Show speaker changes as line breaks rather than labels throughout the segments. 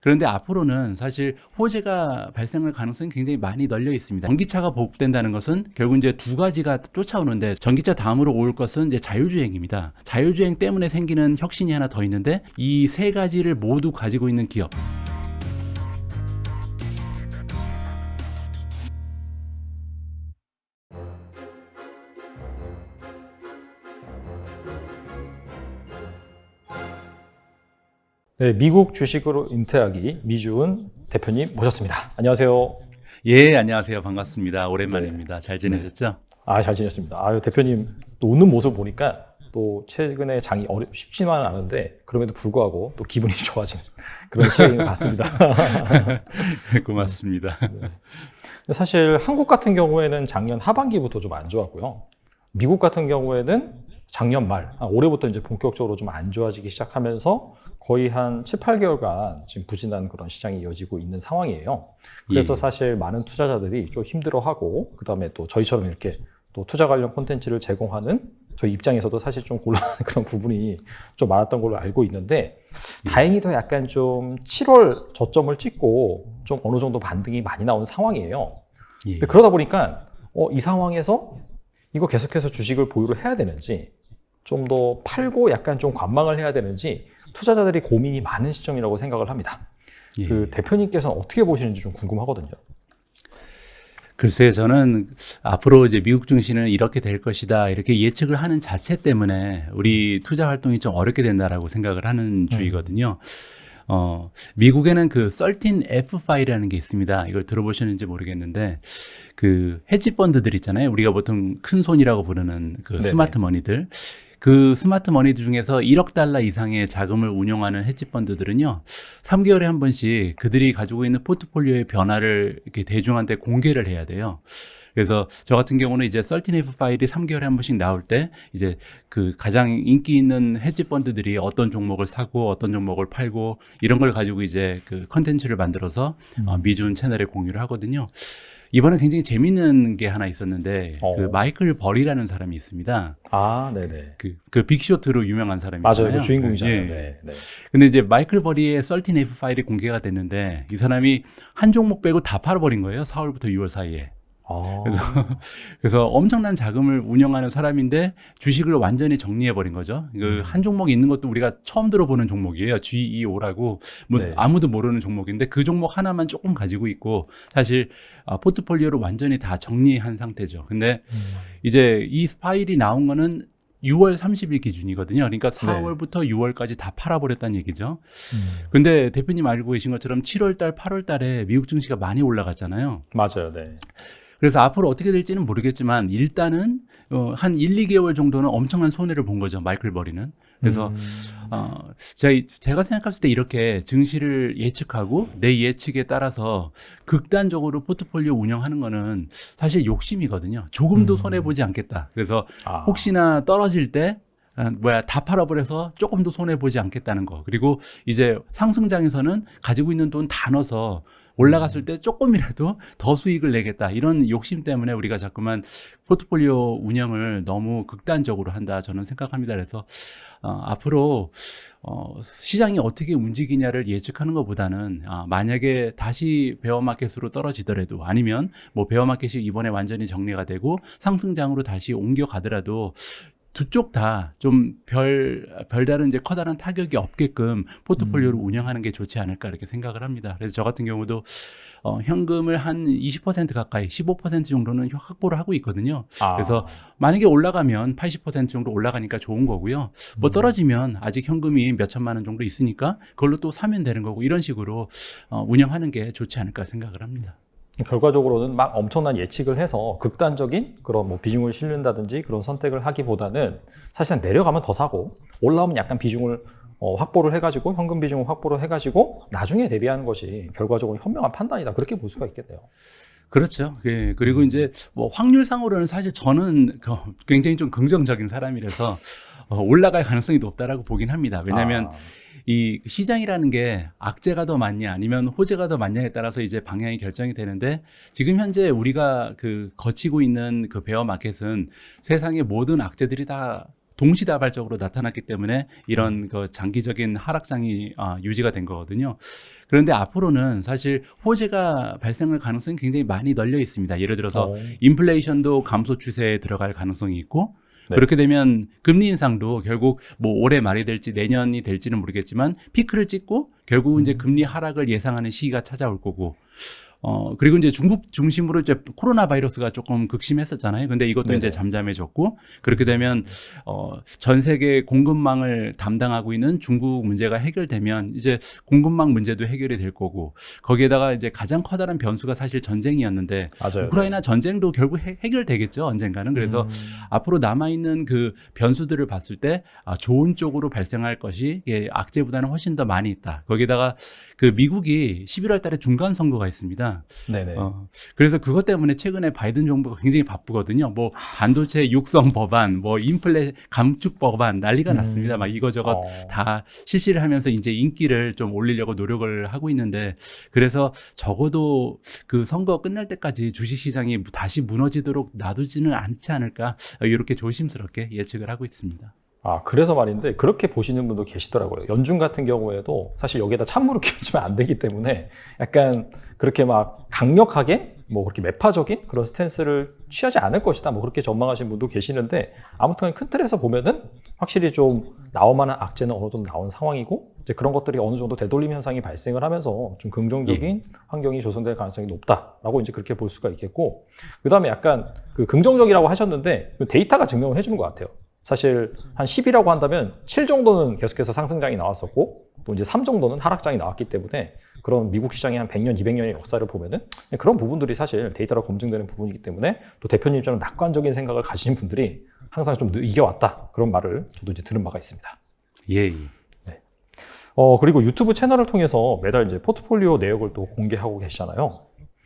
그런데 앞으로는 사실 호재가 발생할 가능성이 굉장히 많이 널려 있습니다. 전기차가 보급된다는 것은 결국 이제 두 가지가 쫓아오는데, 전기차 다음으로 올 것은 이제 자율주행입니다. 자율주행 때문에 생기는 혁신이 하나 더 있는데, 이 세 가지를 모두 가지고 있는 기업.
네, 미국 주식으로 은퇴하기 미주은 대표님 모셨습니다. 안녕하세요.
예, 안녕하세요. 반갑습니다. 오랜만입니다. 잘 지내셨죠?
잘 지냈습니다. 대표님 또 웃는 모습 보니까 또 최근에 장이 쉽지만은 않은데 그럼에도 불구하고 또 기분이 좋아지는 그런 시간인 것 같습니다.
고맙습니다.
네. 사실 한국 같은 경우에는 작년 하반기부터 좀 안 좋았고요. 미국 같은 경우에는 작년 말, 올해부터 이제 본격적으로 좀 안 좋아지기 시작하면서 거의 한 7, 8개월간 지금 부진한 그런 시장이 이어지고 있는 상황이에요. 그래서 사실 많은 투자자들이 좀 힘들어하고, 그 다음에 또 저희처럼 이렇게 또 투자 관련 콘텐츠를 제공하는 저희 입장에서도 사실 좀 곤란한 그런 부분이 좀 많았던 걸로 알고 있는데, 다행히도 약간 좀 7월 저점을 찍고 좀 어느 정도 반등이 많이 나온 상황이에요. 근데 그러다 보니까 이 상황에서 이거 계속해서 주식을 보유를 해야 되는지, 좀 더 팔고 약간 좀 관망을 해야 되는지 투자자들이 고민이 많은 시점이라고 생각을 합니다. 그 대표님께서는 어떻게 보시는지 좀 궁금하거든요.
글쎄, 저는 앞으로 이제 미국 증시는 이렇게 될 것이다, 이렇게 예측을 하는 자체 때문에 우리 투자 활동이 좀 어렵게 된다라고 생각을 하는 주의거든요. 미국에는 그 13F5라는 게 있습니다. 이걸 들어보셨는지 모르겠는데, 그 헤지 펀드들 있잖아요. 우리가 보통 큰 손이라고 부르는 그 스마트 머니들. 그 스마트 머니들 중에서 1억 달러 이상의 자금을 운용하는 헤지 펀드들은요, 3개월에 한 번씩 그들이 가지고 있는 포트폴리오의 변화를 이렇게 대중한테 공개를 해야 돼요. 그래서 저 같은 경우는 이제 13F 파일이 3개월에 한 번씩 나올 때 이제 그 가장 인기 있는 헤지 펀드들이 어떤 종목을 사고 어떤 종목을 팔고 이런 걸 가지고 이제 그 컨텐츠를 만들어서 미준 채널에 공유를 하거든요. 이번에 굉장히 재밌는 게 하나 있었는데, 그 마이클 벌이라는 사람이 있습니다.
네네.
그 빅쇼트로 유명한 사람이잖아요.
맞아요. 그 주인공이잖아요.
예.
네.
근데 이제 마이클 버리의 13F 파일이 공개가 됐는데, 이 사람이 한 종목 빼고 다 팔아버린 거예요. 4월부터 6월 사이에. 그래서 엄청난 자금을 운영하는 사람인데 주식을 완전히 정리해버린 거죠. 그 한 종목이 있는 것도 우리가 처음 들어보는 종목이에요. GEO라고 아무도 모르는 종목인데 그 종목 하나만 조금 가지고 있고, 사실 포트폴리오를 완전히 다 정리한 상태죠. 근데 이제 이 파일이 나온 거는 6월 30일 기준이거든요. 그러니까 4월부터 6월까지 다 팔아버렸다는 얘기죠. 근데 대표님 알고 계신 것처럼 7월달, 8월달에 미국 증시가 많이 올라갔잖아요.
맞아요. 네.
그래서 앞으로 어떻게 될지는 모르겠지만 일단은 한 1, 2개월 정도는 엄청난 손해를 본 거죠. 마이클 버리는. 그래서 제가 생각했을 때 이렇게 증시를 예측하고 내 예측에 따라서 극단적으로 포트폴리오 운영하는 거는 사실 욕심이거든요. 조금도 손해보지 않겠다. 그래서 혹시나 떨어질 때 다 팔아버려서 조금 더 손해보지 않겠다는 거. 그리고 이제 상승장에서는 가지고 있는 돈 다 넣어서 올라갔을 때 조금이라도 더 수익을 내겠다. 이런 욕심 때문에 우리가 자꾸만 포트폴리오 운영을 너무 극단적으로 한다, 저는 생각합니다. 그래서 앞으로 시장이 어떻게 움직이냐를 예측하는 것보다는 만약에 다시 베어마켓으로 떨어지더라도, 아니면 뭐 베어마켓이 이번에 완전히 정리가 되고 상승장으로 다시 옮겨가더라도 두 쪽 다 좀 별다른 이제 커다란 타격이 없게끔 포트폴리오를 운영하는 게 좋지 않을까, 이렇게 생각을 합니다. 그래서 저 같은 경우도 현금을 한 20% 가까이, 15% 정도는 확보를 하고 있거든요. 그래서 만약에 올라가면 80% 정도 올라가니까 좋은 거고요. 뭐 떨어지면 아직 현금이 몇 천만 원 정도 있으니까 그걸로 또 사면 되는 거고, 이런 식으로 운영하는 게 좋지 않을까 생각을 합니다.
결과적으로는 막 엄청난 예측을 해서 극단적인 그런 뭐 비중을 실는다든지 그런 선택을 하기보다는 사실은 내려가면 더 사고 올라오면 약간 비중을 확보를 해가지고, 현금 비중을 확보를 해가지고 나중에 대비하는 것이 결과적으로 현명한 판단이다, 그렇게 볼 수가 있겠네요.
그렇죠. 예. 그리고 이제 뭐 확률상으로는 사실 저는 굉장히 좀 긍정적인 사람이라서 올라갈 가능성이 높다라고 보긴 합니다. 왜냐하면 이 시장이라는 게 악재가 더 많냐 아니면 호재가 더 많냐에 따라서 이제 방향이 결정이 되는데, 지금 현재 우리가 그 거치고 있는 그 베어 마켓은 세상의 모든 악재들이 다 동시다발적으로 나타났기 때문에 이런 그 장기적인 하락장이 유지가 된 거거든요. 그런데 앞으로는 사실 호재가 발생할 가능성이 굉장히 많이 널려 있습니다. 예를 들어서 인플레이션도 감소 추세에 들어갈 가능성이 있고
네.
그렇게 되면 금리 인상도 결국 뭐 올해 말이 될지 내년이 될지는 모르겠지만 피크를 찍고 결국 이제 금리 하락을 예상하는 시기가 찾아올 거고 그리고 이제 중국 중심으로 이제 코로나 바이러스가 조금 극심했었잖아요. 근데 이것도
네네.
이제 잠잠해졌고 그렇게 되면 전 세계 공급망을 담당하고 있는 중국 문제가 해결되면 이제 공급망 문제도 해결이 될 거고 거기에다가 이제 가장 커다란 변수가 사실 전쟁이었는데
맞아요.
우크라이나 전쟁도 결국 해결되겠죠. 언젠가는. 그래서 앞으로 남아있는 그 변수들을 봤을 때 좋은 쪽으로 발생할 것이 악재보다는 훨씬 더 많이 있다. 거기에다가 그 미국이 11월 달에 중간 선거가 있습니다.
네네.
그래서 그것 때문에 최근에 바이든 정부가 굉장히 바쁘거든요. 뭐 반도체 육성 법안, 뭐 인플레 감축 법안 난리가 났습니다. 막 이거저거 다 실시를 하면서 이제 인기를 좀 올리려고 노력을 하고 있는데 그래서 적어도 그 선거 끝날 때까지 주식시장이 다시 무너지도록 놔두지는 않지 않을까 이렇게 조심스럽게 예측을 하고 있습니다.
그래서 말인데 그렇게 보시는 분도 계시더라고요. 연준 같은 경우에도 사실 여기에다 찬물을 끼얹으면 안 되기 때문에 약간 그렇게 막 강력하게 뭐 그렇게 매파적인 그런 스탠스를 취하지 않을 것이다. 뭐 그렇게 전망하시는 분도 계시는데 아무튼 큰 틀에서 보면은 확실히 좀 나올 만한 악재는 어느 정도 나온 상황이고 이제 그런 것들이 어느 정도 되돌림 현상이 발생을 하면서 좀 긍정적인 환경이 조성될 가능성이 높다라고 이제 그렇게 볼 수가 있겠고 그다음에 약간 그 긍정적이라고 하셨는데 그 데이터가 증명을 해주는 것 같아요. 사실 한 10이라고 한다면 7 정도는 계속해서 상승장이 나왔었고 또 이제 3 정도는 하락장이 나왔기 때문에 그런 미국 시장이 한 100년, 200년의 역사를 보면은 그런 부분들이 사실 데이터로 검증되는 부분이기 때문에 또 대표님처럼 낙관적인 생각을 가지신 분들이 항상 좀 이겨왔다 그런 말을 저도 이제 들은 바가 있습니다.
예.
네. 그리고 유튜브 채널을 통해서 매달 이제 포트폴리오 내역을 또 공개하고 계시잖아요.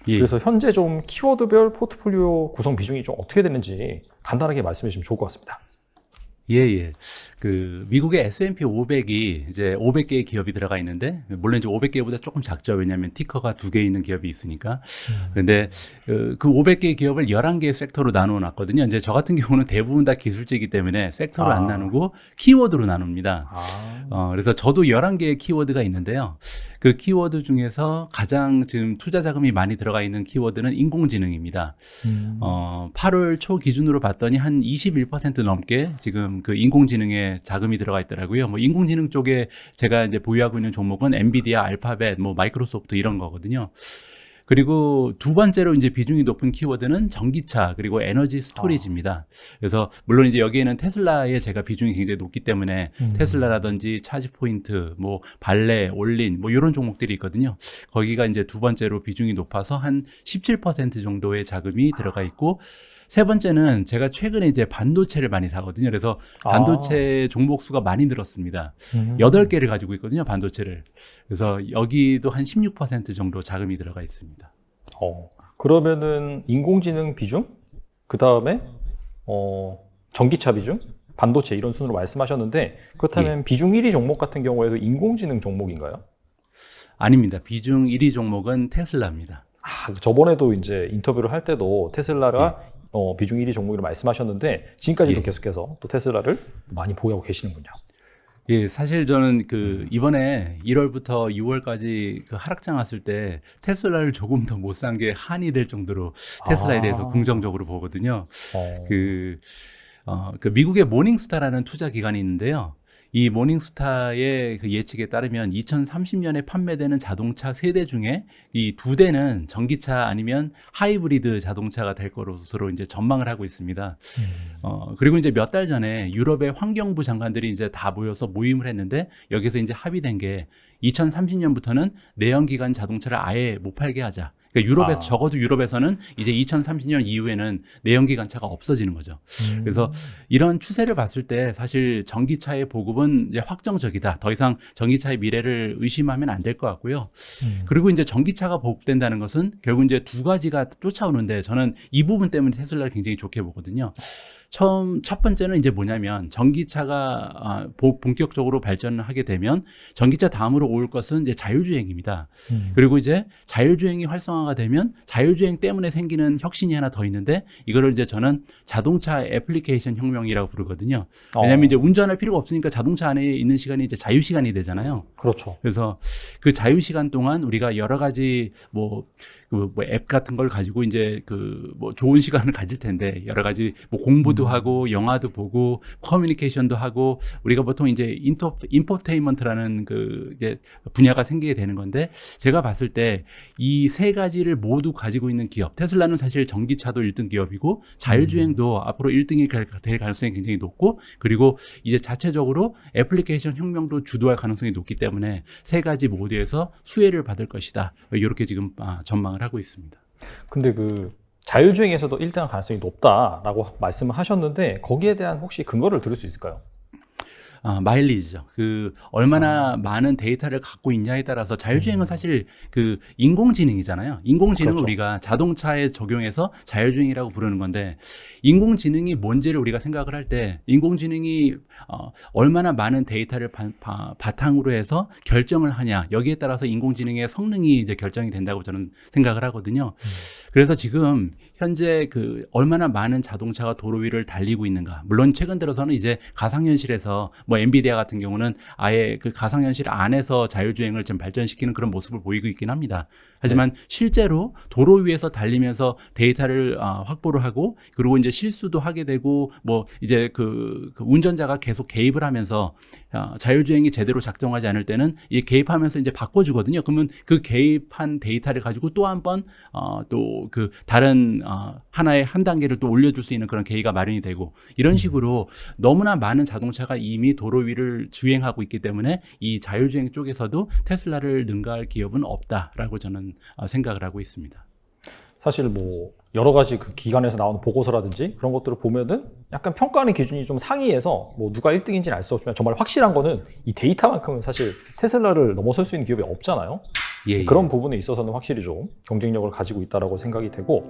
예.
그래서 현재 좀 키워드별 포트폴리오 구성 비중이 좀 어떻게 되는지 간단하게 말씀해 주시면 좋을 것 같습니다.
예. 그 미국의 S&P 500이 이제 500개의 기업이 들어가 있는데 물론 이제 500개보다 조금 작죠. 왜냐하면 티커가 2개 있는 기업이 있으니까. 근데 그 500개의 기업을 11개의 섹터로 나누어 놨거든요. 이제 저 같은 경우는 대부분 다 기술직이기 때문에 섹터로 안 나누고 키워드로 나눕니다. 그래서 저도 11개의 키워드가 있는데요. 그 키워드 중에서 가장 지금 투자 자금이 많이 들어가 있는 키워드는 인공지능입니다. 8월 초 기준으로 봤더니 한 21% 넘게 지금 그 인공지능에 자금이 들어가 있더라고요. 뭐 인공지능 쪽에 제가 이제 보유하고 있는 종목은 엔비디아, 알파벳, 뭐 마이크로소프트 이런 거거든요. 그리고 두 번째로 이제 비중이 높은 키워드는 전기차 그리고 에너지 스토리지입니다. 그래서 물론 이제 여기에는 테슬라의 제가 비중이 굉장히 높기 때문에 테슬라라든지 차지 포인트, 뭐 발레, 올린 뭐 이런 종목들이 있거든요. 거기가 이제 두 번째로 비중이 높아서 한 17% 정도의 자금이 들어가 있고 세 번째는 제가 최근에 이제 반도체를 많이 사거든요. 그래서 반도체 종목 수가 많이 늘었습니다. 8개를 가지고 있거든요, 반도체를. 그래서 여기도 한 16% 정도 자금이 들어가 있습니다.
그러면은 인공지능 비중, 그 다음에 전기차 비중, 반도체 이런 순으로 말씀하셨는데 그렇다면 비중 1위 종목 같은 경우에도 인공지능 종목인가요?
아닙니다. 비중 1위 종목은 테슬라입니다.
저번에도 이제 인터뷰를 할 때도 테슬라가 비중 1위 종목으로 말씀하셨는데 지금까지도 계속해서 또 테슬라를 많이 보유하고 계시는군요.
예, 사실 저는 그 이번에 1월부터 6월까지 그 하락장 왔을 때 테슬라를 조금 더 못 산 게 한이 될 정도로 테슬라에 대해서 긍정적으로 보거든요. 그 미국의 모닝스타라는 투자 기관이 있는데요. 이 모닝스타의 그 예측에 따르면 2030년에 판매되는 자동차 3대 중에 이 2대는 전기차 아니면 하이브리드 자동차가 될 것으로 이제 전망을 하고 있습니다. 그리고 이제 몇 달 전에 유럽의 환경부 장관들이 이제 다 모여서 모임을 했는데 여기서 이제 합의된 게 2030년부터는 내연기관 자동차를 아예 못 팔게 하자. 그러니까 유럽에서 적어도 유럽에서는 이제 2030년 이후에는 내연기관차가 없어지는 거죠. 그래서 이런 추세를 봤을 때 사실 전기차의 보급은 이제 확정적이다. 더 이상 전기차의 미래를 의심하면 안 될 것 같고요. 그리고 이제 전기차가 보급된다는 것은 결국 이제 두 가지가 쫓아오는데 저는 이 부분 때문에 테슬라를 굉장히 좋게 보거든요. 첫 번째는 이제 뭐냐면 전기차가 본격적으로 발전을 하게 되면 전기차 다음으로 올 것은 이제 자율주행입니다. 그리고 이제 자율주행이 활성화가 되면 자율주행 때문에 생기는 혁신이 하나 더 있는데 이거를 이제 저는 자동차 애플리케이션 혁명이라고 부르거든요. 왜냐하면 이제 운전할 필요가 없으니까 자동차 안에 있는 시간이 이제 자유시간이 되잖아요.
그렇죠.
그래서 그 자유시간 동안 우리가 여러 가지 앱 같은 걸 가지고 이제 좋은 시간을 가질 텐데 여러 가지 공부도 하고 영화도 보고 커뮤니케이션도 하고 우리가 보통 이제 인포테인먼트라는 이제 분야가 생기게 되는 건데 제가 봤을 때 이 세 가지를 모두 가지고 있는 기업 테슬라는 사실 전기차도 1등 기업이고 자율주행도 앞으로 1등이 될 가능성이 굉장히 높고 그리고 이제 자체적으로 애플리케이션 혁명도 주도할 가능성이 높기 때문에 세 가지 모두에서 수혜를 받을 것이다. 이렇게 지금 전망을 하고 있습니다.
근데 자율주행에서도 1등할 가능성이 높다라고 말씀을 하셨는데 거기에 대한 혹시 근거를 들을 수 있을까요?
마일리지죠. 얼마나 많은 데이터를 갖고 있냐에 따라서 자율주행은 사실 인공지능이잖아요. 인공지능을
그렇죠.
우리가 자동차에 적용해서 자율주행이라고 부르는 건데 인공지능이 뭔지를 우리가 생각을 할 때 인공지능이 얼마나 많은 데이터를 바탕으로 해서 결정을 하냐 여기에 따라서 인공지능의 성능이 이제 결정이 된다고 저는 생각을 하거든요. 그래서 지금 현재 얼마나 많은 자동차가 도로 위를 달리고 있는가. 물론 최근 들어서는 이제 가상현실에서 엔비디아 같은 경우는 아예 가상현실 안에서 자율주행을 좀 발전시키는 그런 모습을 보이고 있긴 합니다. 하지만 실제로 도로 위에서 달리면서 데이터를 확보를 하고 그리고 이제 실수도 하게 되고 이제 운전자가 계속 개입을 하면서 자율주행이 제대로 작동하지 않을 때는 이 개입하면서 이제 바꿔주거든요. 그러면 그 개입한 데이터를 가지고 또 한 번 또 다른 하나의 한 단계를 또 올려줄 수 있는 그런 계기가 마련이 되고 이런 식으로 너무나 많은 자동차가 이미 도로 위를 주행하고 있기 때문에 이 자율주행 쪽에서도 테슬라를 능가할 기업은 없다라고 저는 생각을 하고 있습니다.
사실 여러 가지 기관에서 나오는 보고서라든지 그런 것들을 보면은 약간 평가하는 기준이 좀 상이해서 누가 1등인지는 알 수 없지만 정말 확실한 거는 이 데이터만큼은 사실 테슬라를 넘어설 수 있는 기업이 없잖아요.
예.
그런 부분에 있어서는 확실히 좀 경쟁력을 가지고 있다라고 생각이 되고